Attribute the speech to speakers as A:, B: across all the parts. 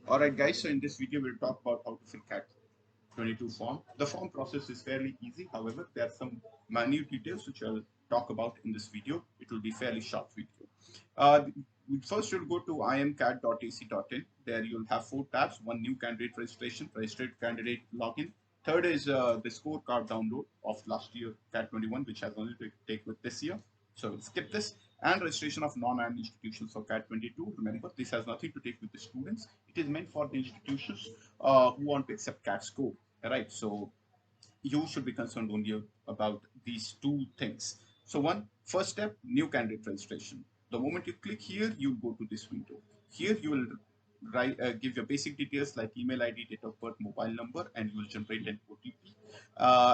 A: Alright guys, so in this video we'll talk about how to fill CAT 22 form. The form process is fairly easy. However, there are some minute details which I'll talk about in this video. It will be fairly short video. Uh, First, you'll go to imcat.ac.in. There you'll have four tabs. One, new candidate registration, registered candidate login. Third is the scorecard download of last year CAT 21, which has only to take with this year. So we'll skip this. And registration of non-IM institutions for CAT 22. Remember, this has nothing to take with the students. It is meant for the institutions who want to accept CAT score. Right. So you should be concerned only about these two things. So first step, new candidate registration. The moment you click here, you go to this window. Here you will give your basic details like email ID, date of birth, mobile number, and you will generate an OTP.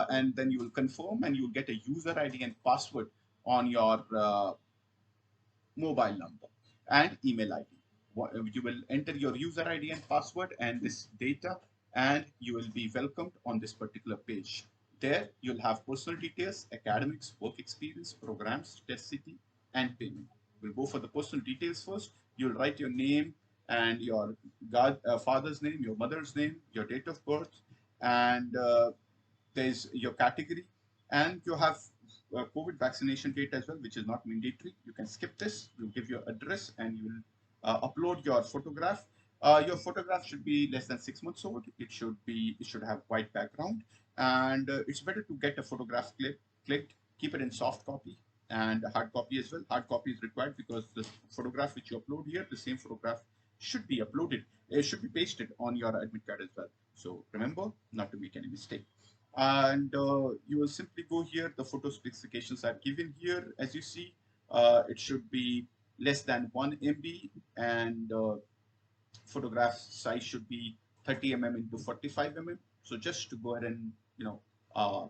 A: And then you will confirm and you will get a user ID and password on your mobile number and email ID. You will enter your user ID and password and this data, and you will be welcomed on this particular page. There, you'll have personal details, academics, work experience, programs, test city, and payment. We'll go for the personal details first. You'll write your name and your father's name, your mother's name, your date of birth, and there's your category, and you have COVID vaccination date as well, which is not mandatory. You can skip this. We'll give your address and you will upload your photograph. Your photograph should be less than 6 months old. It should have white background, and it's better to get a photograph clicked. Keep it in soft copy and a hard copy as well. Hard copy is required because the photograph which you upload here, the same photograph should be uploaded. It should be pasted on your admit card as well. So remember not to make any mistake. And you will simply go here. The photo specifications are given here. As you see, it should be less than 1 MB, and photograph size should be 30 into 45 So just to go ahead and uh,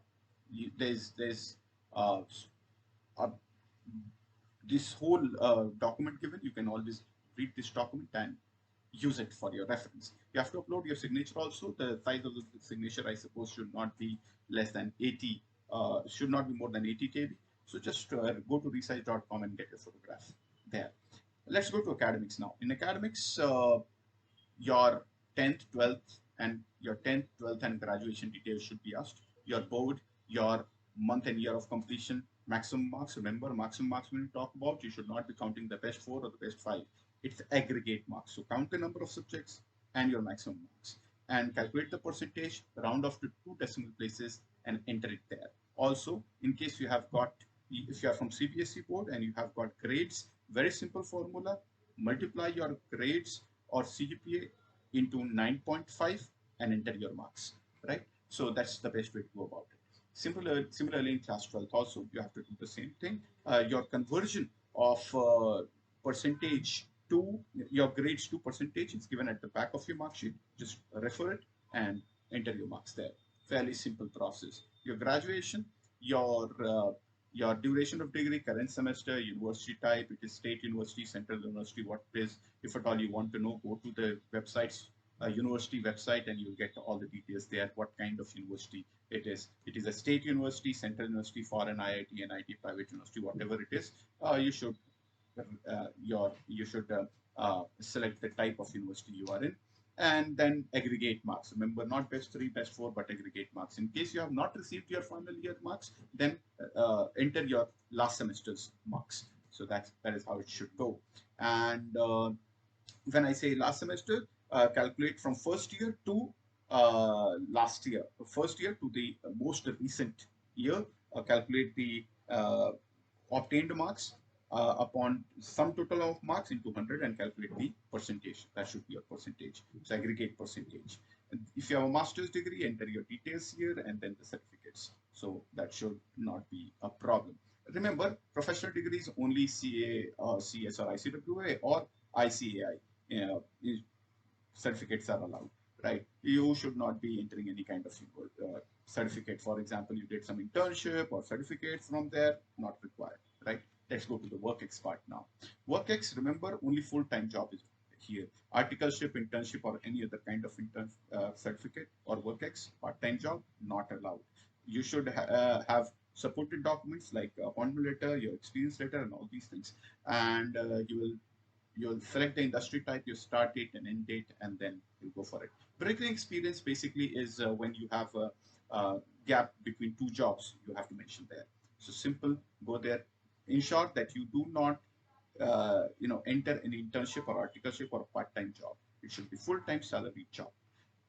A: there's uh, uh, this whole document given. You can always read this document and use it for your reference. You have to upload your signature also. The size of the signature, I suppose, should not be less than 80, should not be more than 80 KB. So just go to resize.com and get your photograph there. Let's go to academics now. In academics, your 10th, 12th, and your 10th, 12th, and graduation details should be asked. Your board, your month and year of completion, maximum marks. Remember, maximum marks when you talk about, you should not be counting the best 4 or the best 5. It's aggregate marks. So count the number of subjects and your maximum marks. And calculate the percentage, round off to 2 decimal places, and enter it there. Also, in case you have got, if you are from CBSE board and you have got grades, very simple formula, multiply your grades or CGPA into 9.5 and enter your marks, right? So that's the best way to go about it. Similarly, in class 12 also, you have to do the same thing. Your conversion of percentage to your grades to percentage is given at the back of your mark sheet. Just refer it and enter your marks there. Fairly simple process. Your graduation, your duration of degree, current semester, university type, it is state university, central university, what it is. If at all you want to know, go to the websites, university website, and you'll get all the details there, what kind of university it is. It is a state university, central university, foreign IIT, NIT, private university, whatever it is. You should select the type of university you are in, and then aggregate marks. Remember, not best 3, best 4, but aggregate marks. In case you have not received your final year marks, then enter your last semester's marks. So that is how it should go. And when I say last semester, calculate from first year to last year, first year to the most recent year. Calculate the obtained marks upon sum total of marks into 100 and calculate the percentage. That should be your percentage. So aggregate percentage. And if you have a master's degree, enter your details here and then the certificates. So that should not be a problem. Remember, professional degrees only CA, CS or ICWA or ICAI certificates are allowed, right? You should not be entering any kind of certificate. For example, you did some internship or certificate from there, not required, right? Let's go to the WorkX part now. WorkX, remember, only full-time job is here. Articleship, internship, or any other kind of intern certificate or WorkX, part-time job, not allowed. You should have supported documents like appointment letter, your experience letter, and all these things. And you will You'll select the industry type, your start date and end date, and then you go for it. Recurring experience basically is when you have a gap between two jobs, you have to mention there. So simple, go there. Ensure that you do not, enter an internship or articleship or a part-time job. It should be full-time salary job.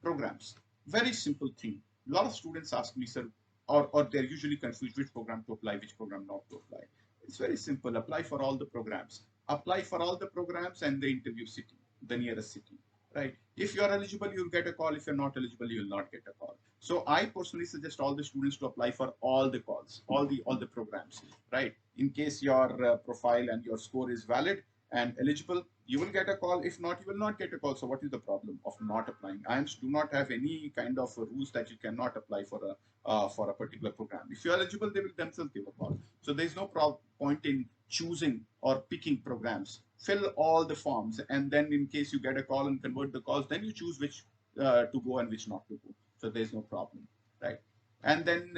A: Programs, very simple thing. A lot of students ask me, sir, or they're usually confused which program to apply, which program not to apply. It's very simple. Apply for all the programs. Apply for all the programs and the interview city, the nearest city, right? If you're eligible, you'll get a call. If you're not eligible, you'll not get a call. So I personally suggest all the students to apply for all the calls, all the programs, right? In case your profile and your score is valid and eligible, you will get a call. If not, you will not get a call. So what is the problem of not applying? IIMs do not have any kind of rules that you cannot apply for a particular program. If you're eligible, they will themselves give a call. So there's no point in choosing or picking programs. Fill all the forms, and then in case you get a call and convert the calls, then you choose which to go and which not to go. So there's no problem, right? And then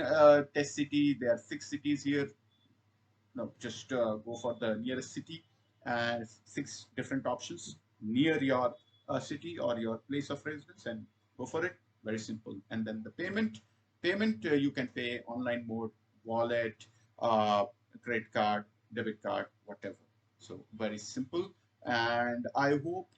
A: test city, there are 6 cities here. No, just go for the nearest city and 6 different options near your city or your place of residence, and go for it. Very simple. And then the payment you can pay online mode, wallet, uh, credit card, debit card, whatever. So very simple. And I hope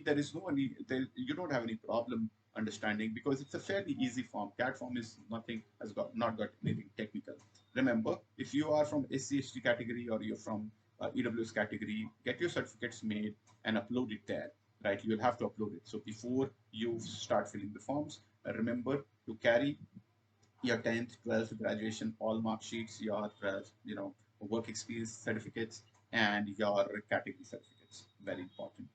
A: there is you don't have any problem understanding, because it's a fairly easy form. CAT form is nothing, has got not got anything technical. Remember, if you are from SC/ST category or you're from EWS category, get your certificates made and upload it there, right? You'll have to upload it. So before you start filling the forms, remember to carry your 10th, 12th, graduation, all mark sheets, your work experience certificates, and your category certificates. Very important,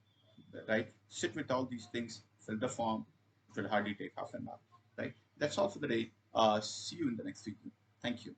A: right? Sit with all these things, fill the form. It will hardly take half an hour, right? That's all for the day. See you in the next video. Thank you.